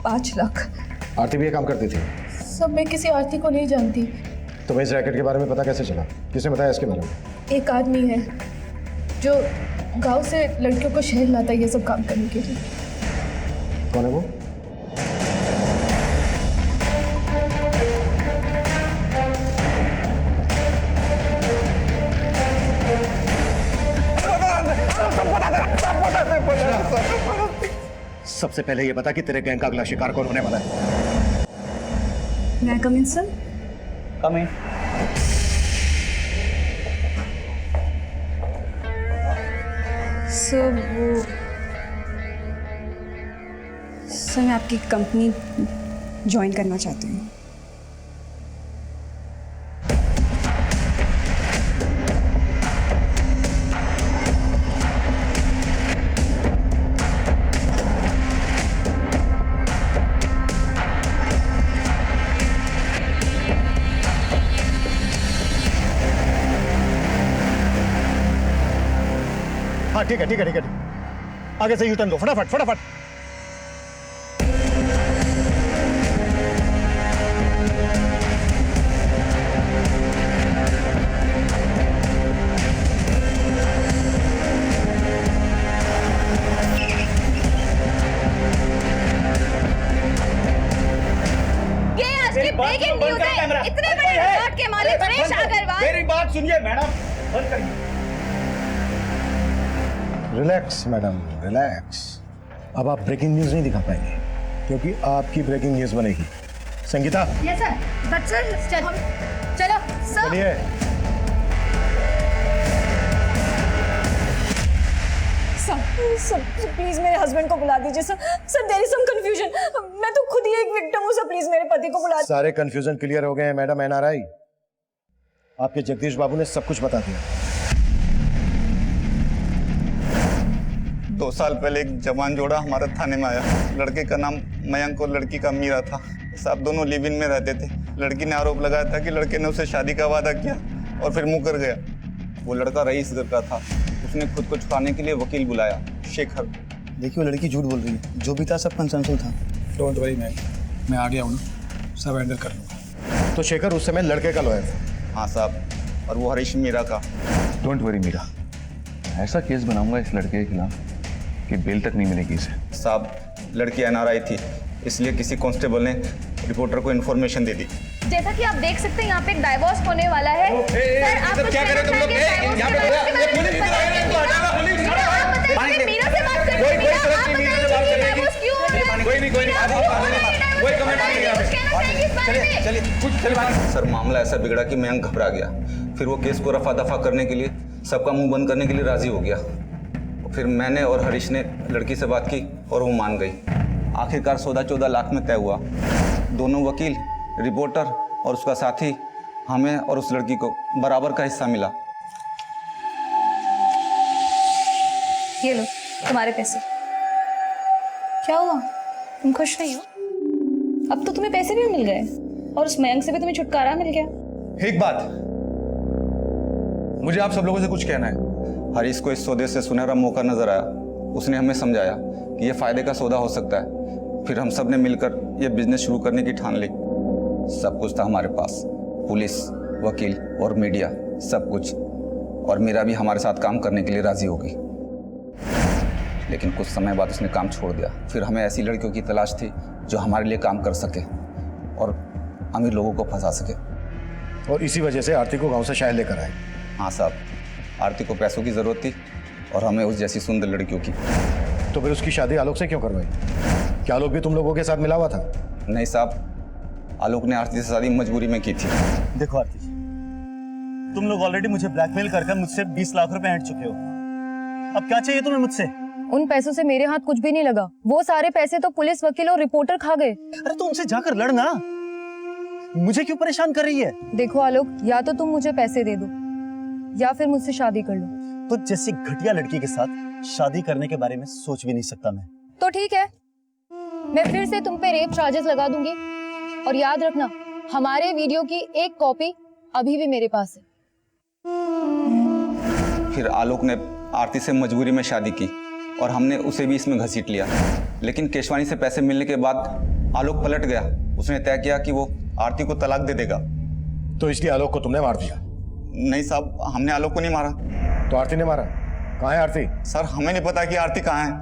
5 लाख। आरती भी ये काम करती थी? सर मैं किसी आरती को नहीं जानती। तुम्हें इस रैकेट के बारे में पता कैसे चला? किसने बताया इसके बारे में? एक आदमी है जो गांव से लड़कियों को शहर लाता है ये सब काम करने के लिए। कौन है वो? सबसे पहले ये बता कि तेरे गैंग का अगला शिकार कौन होने वाला है? मैं कम इन सर? कम इन। सर मैं आपकी कंपनी ज्वाइन करना चाहती हूँ। हाँ ठीक है। आगे से यू टर्न दो, फटाफट। ब्रेकिंग न्यूज़ है। इतने बड़े रिकॉर्ड के मालिक सुरेश अग्रवाल। मेरी बात सुनिए मैडम, बंद करिए। Relax madam, relax. अब आप ब्रेकिंग न्यूज नहीं दिखा पाएंगे क्योंकि आपकी ब्रेकिंग न्यूज बनेगी। Sangeeta. Yes sir. But sir चलो सर। चलिए। सर प्लीज मेरे हस्बैंड को बुला दीजिए sir. There is some confusion. मैं तो खुद ही एक विक्टिम हूँ सर, प्लीज मेरे पति को बुला। सारे कंफ्यूजन क्लियर हो गए हैं मैडम। एनआरआई आपके जगदीश बाबू ने सब कुछ बता दिया। 2 साल पहले एक जवान जोड़ा हमारे थाने में आया। लड़के का नाम मयंक और लड़की का मीरा था। साहब दोनों लिव इन में रहते थे। लड़की ने आरोप लगाया था कि लड़के ने उसे शादी का वादा किया और फिर मुकर गया। वो लड़का रईस घर का था। उसने खुद को छुपाने के लिए वकील बुलाया, शेखर। देखिए वो लड़की झूठ बोल रही है, जो भी था सब कंसेंसुअल था। डोंट वरी मैम, मैं आ गया हूँ ना, सब हैंडल कर लूँगा। तो शेखर उस समय लड़के का लॉयर था? हाँ साहब, और वो हरीश मीरा का। डोंट वरी मीरा, ऐसा केस बनाऊंगा इस लड़के के खिलाफ कि बेल तक नहीं मिलेगी इसे। साहब लड़की एनआरआई थी, इसलिए किसी कांस्टेबल ने रिपोर्टर को इन्फॉर्मेशन दे दी। जैसा कि आप देख सकते हैं यहाँ पे एक डाइवोर्स होने वाला है। सर आप क्या कर रहे हो तुम लोग? यहाँ पे मीरा से बात कर रही है। कोई कमेंट नहीं। चलिए सर, मामला ऐसा बिगड़ा कि मयंक घबरा गया। फिर वो केस को रफा दफा करने के लिए, सबका मुंह बंद करने के लिए राजी हो गया। फिर मैंने और हरीश ने लड़की से बात की और वो मान गई। आखिरकार सौदा 14 लाख में तय हुआ। दोनों वकील, रिपोर्टर और उसका साथी, हमें और उस लड़की को बराबर का हिस्सा मिला। ये लो तुम्हारे पैसे। क्या हुआ, तुम खुश नहीं हो? अब तो तुम्हें पैसे भी मिल गए और उस मयंक से भी तुम्हें छुटकारा मिल गया। एक बात, मुझे आप सब लोगों से कुछ कहना है। हरीश को इस सौदे से सुनहरा मौका नजर आया। उसने हमें समझाया कि यह फायदे का सौदा हो सकता है। फिर हम सब ने मिलकर यह बिजनेस शुरू करने की ठान ली। सब कुछ था हमारे पास, पुलिस, वकील और मीडिया, सब कुछ। और मीरा भी हमारे साथ काम करने के लिए राजी हो गई। लेकिन कुछ समय बाद उसने काम छोड़ दिया। फिर हमें ऐसी लड़कियों की तलाश थी जो हमारे लिए काम कर सके और अमीर लोगों को फंसा सके। और इसी वजह से आरती को गांव से शहर लेकर आए। हाँ साहब, आरती को पैसों की जरूरत थी और हमें उस जैसी सुंदर लड़कियों की। तो फिर उसकी शादी आलोक से क्यों करवाई? क्या आलोक भी तुम लोगों के साथ मिला हुआ था? नहीं साहब, आलोक ने आरती से शादी मजबूरी में की थी। देखो आरती, तुम लोग ऑलरेडी मुझे ब्लैकमेल कर मुझसे 20 लाख रुपए ऐंठ चुके हो। अब क्या चाहिए तुम्हें मुझसे? उन पैसों से मेरे हाथ कुछ भी नहीं लगा। वो सारे पैसे तो पुलिस, वकील और रिपोर्टर खा गए। अरे तो उनसे जाकर लड़ना, मुझे क्यों परेशान कर रही है? देखो आलोक, या तो तुम मुझे पैसे दे दो या फिर मुझसे शादी कर लो। तो जैसी घटिया लड़की के साथ शादी करने के बारे में सोच भी नहीं सकता मैं। तो ठीक है, मैं फिर से तुम पे रेप चार्जेस लगा दूंगी। और याद रखना, हमारे वीडियो की एक कॉपी अभी भी मेरे पास है। फिर आलोक ने आरती से मजबूरी में शादी की और हमने उसे भी इसमें घसीट लिया। लेकिन केशवानी से पैसे मिलने के बाद आलोक पलट गया। उसने तय किया कि वो आरती को तलाक दे देगा। तो इसलिए आलोक को तुमने मार दिया? नहीं साहब, हमने आलोक को नहीं मारा। तो आरती ने मारा? कहाँ है आरती? सर हमें नहीं पता कि आरती कहाँ है।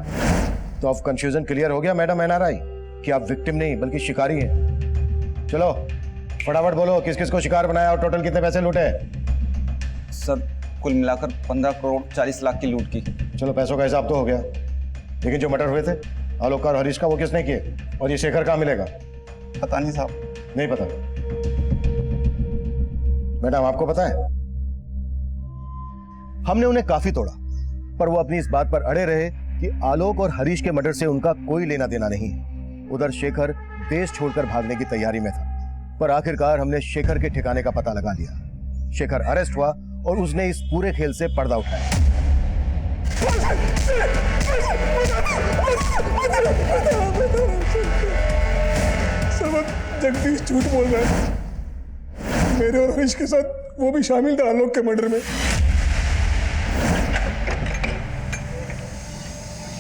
तो अब कंफ्यूजन क्लियर हो गया मैडम एनआरआई कि आप विक्टिम नहीं बल्कि शिकारी हैं। चलो फटाफट बोलो, किस किस को शिकार बनाया और टोटल कितने पैसे लूटे? सर कुल मिलाकर 15 करोड़ 40 लाख की लूट की। चलो पैसों का हिसाब तो हो गया, लेकिन जो मर्डर हुए थे आलोक का और हरीश का, वो किसने किए? और ये शेखर कहाँ मिलेगा? पता नहीं साहब। नहीं पता? मैडम आपको पता है? हमने उन्हें काफी तोड़ा, पर वो अपनी इस बात पर अड़े रहे कि आलोक और हरीश के मर्डर से उनका कोई लेना देना नहीं है। उधर शेखर देश छोड़कर भागने की तैयारी में था, पर आखिरकार हमने शेखर के ठिकाने का पता लगा लिया। शेखर अरेस्ट हुआ और उसने इस पूरे खेल से पर्दा उठाया। जगदीश झूठ बोल रहा है। मेरे और हरीश के साथ वो भी शामिल था आलोक के मर्डर में।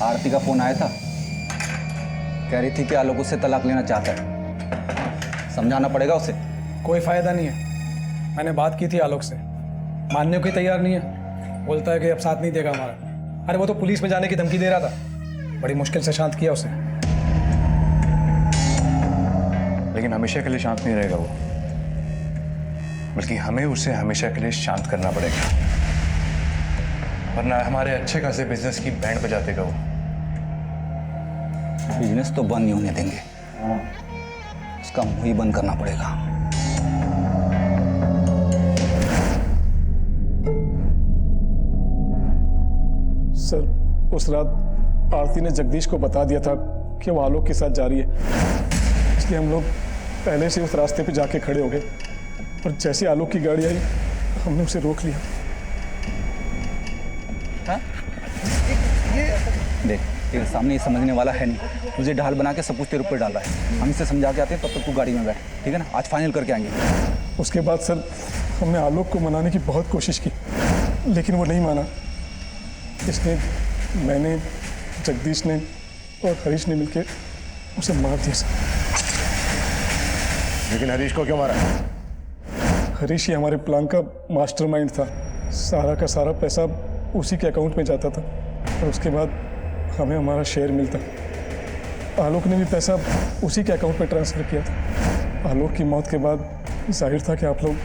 आरती का फोन आया था, कह रही थी कि आलोक उससे तलाक लेना चाहता है। समझाना पड़ेगा उसे। कोई फायदा नहीं है, मैंने बात की थी आलोक से, मानने को ही तैयार नहीं है। बोलता है कि अब साथ नहीं देगा हमारा। अरे वो तो पुलिस में जाने की धमकी दे रहा था, बड़ी मुश्किल से शांत किया उसे। लेकिन हमेशा के लिए शांत नहीं रहेगा वो, बल्कि हमें उसे हमेशा के लिए शांत करना पड़ेगा, वरना हमारे अच्छे खासे बिजनेस की बैंड बजा देगा वो। बिजनेस तो बंद नहीं होने देंगे, उसका मुंह ही बंद करना पड़ेगा। सर उस रात आरती ने जगदीश को बता दिया था कि वो आलोक के साथ जा रही है, इसलिए हम लोग पहले से उस रास्ते पे जाके खड़े हो गए। और जैसे आलोक की गाड़ी आई हमने उसे रोक लिया। हाँ? देख तेरे सामने ये समझने वाला है नहीं, तुझे ढाल बना के सब कुछ तेरे ऊपर डाल रहा है। हम इसे समझा के आते हैं, तब तक तू गाड़ी में बैठ, ठीक है ना? आज फाइनल करके आएंगे। उसके बाद सर हमने आलोक को मनाने की बहुत कोशिश की, लेकिन वो नहीं माना। इसने, मैंने, जगदीश ने और हरीश ने मिलकर उसे मार दिया सर। लेकिन हरीश को क्यों मारा? हरीश ही हमारे प्लान का मास्टरमाइंड था। सारा का सारा पैसा उसी के अकाउंट में जाता था और उसके बाद हमें हमारा शेयर मिलता। आलोक ने भी पैसा उसी के अकाउंट में ट्रांसफ़र किया था। आलोक की मौत के बाद जाहिर था कि आप लोग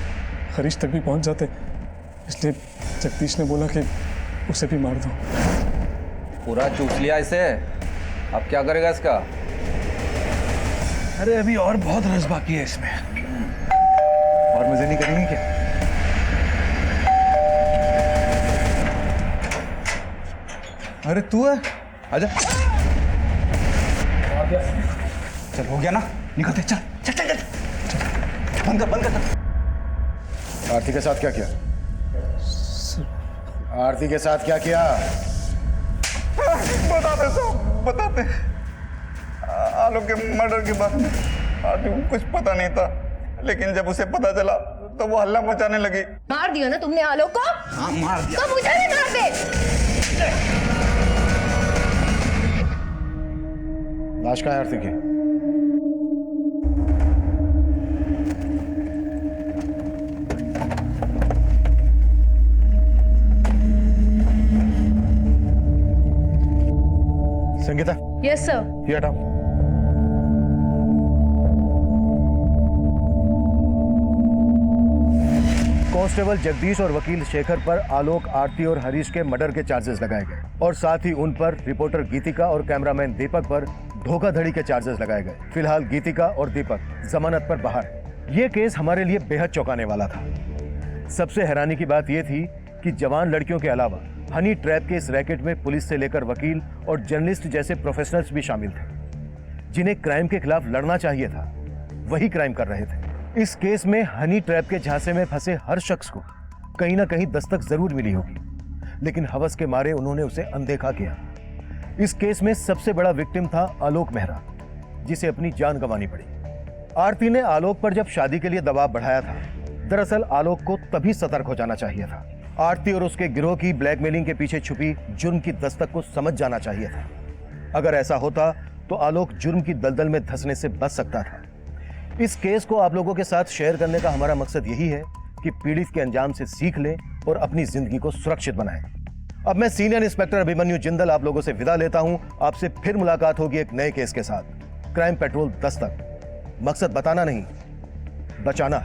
हरीश तक भी पहुंच जाते, इसलिए जगदीश ने बोला कि उसे भी मार दो। पूरा चूस लिया इसे, अब क्या करेगा इसका? अरे अभी और बहुत रस बाकी है इसमें। और मजे नहीं करेंगे क्या? अरे तू है, आजा। चल हो गया ना, निकलते, चल चल चल चल, बंद कर। आरती के साथ क्या किया? आरती के साथ क्या किया? बताते सब बताते। आलोक के मर्डर के बारे में आरती को कुछ पता नहीं था, लेकिन जब उसे पता चला तो वो हल्ला मचाने लगी। मार दिया ना तुमने आलोक को? हाँ मार दिया। तो मुझे भी मार दे। लाश कहाँ है आरती की? Sangeeta, yes sir. ये हटाओ। कांस्टेबल जगदीश और वकील शेखर पर आलोक, आरती और हरीश के मर्डर के चार्जेस लगाए गए और साथ ही उन पर रिपोर्टर गीतिका और कैमरामैन दीपक पर धोखाधड़ी के चार्जेस लगाए गए। फिलहाल गीतिका और दीपक जमानत पर बाहर है। ये केस हमारे लिए बेहद चौंकाने वाला था। सबसे हैरानी की बात यह थी कि जवान लड़कियों के अलावा हनी ट्रैप के इस रैकेट में पुलिस से लेकर वकील और जर्नलिस्ट जैसे प्रोफेशनल्स भी शामिल थे, जिन्हें क्राइम के खिलाफ लड़ना चाहिए था, वही क्राइम कर रहे थे। इस केस में हनी ट्रैप के झांसे में फंसे हर शख्स को कहीं ना कहीं दस्तक जरूर मिली होगी, लेकिन हवस के मारे उन्होंने उसे अनदेखा किया। इस केस में सबसे बड़ा विक्टिम था आलोक मेहरा, जिसे अपनी जान गंवानी पड़ी। आरती ने आलोक पर जब शादी के लिए दबाव बढ़ाया था, दरअसल आलोक को तभी सतर्क हो जाना चाहिए था। आरती और उसके गिरोह की ब्लैकमेलिंग के पीछे छुपी जुर्म की दस्तक को समझ जाना चाहिए था। अगर ऐसा होता तो आलोक जुर्म की दलदल में धंसने से बच सकता था। इस केस को आप लोगों के साथ शेयर करने का हमारा मकसद यही है कि पीड़ित के अंजाम से सीख लें और अपनी जिंदगी को सुरक्षित बनाएं। अब मैं सीनियर इंस्पेक्टर अभिमन्यु जिंदल आप लोगों से विदा लेता हूं। आपसे फिर मुलाकात होगी एक नए केस के साथ। क्राइम पेट्रोल दस्तक, मकसद बताना नहीं, बचाना।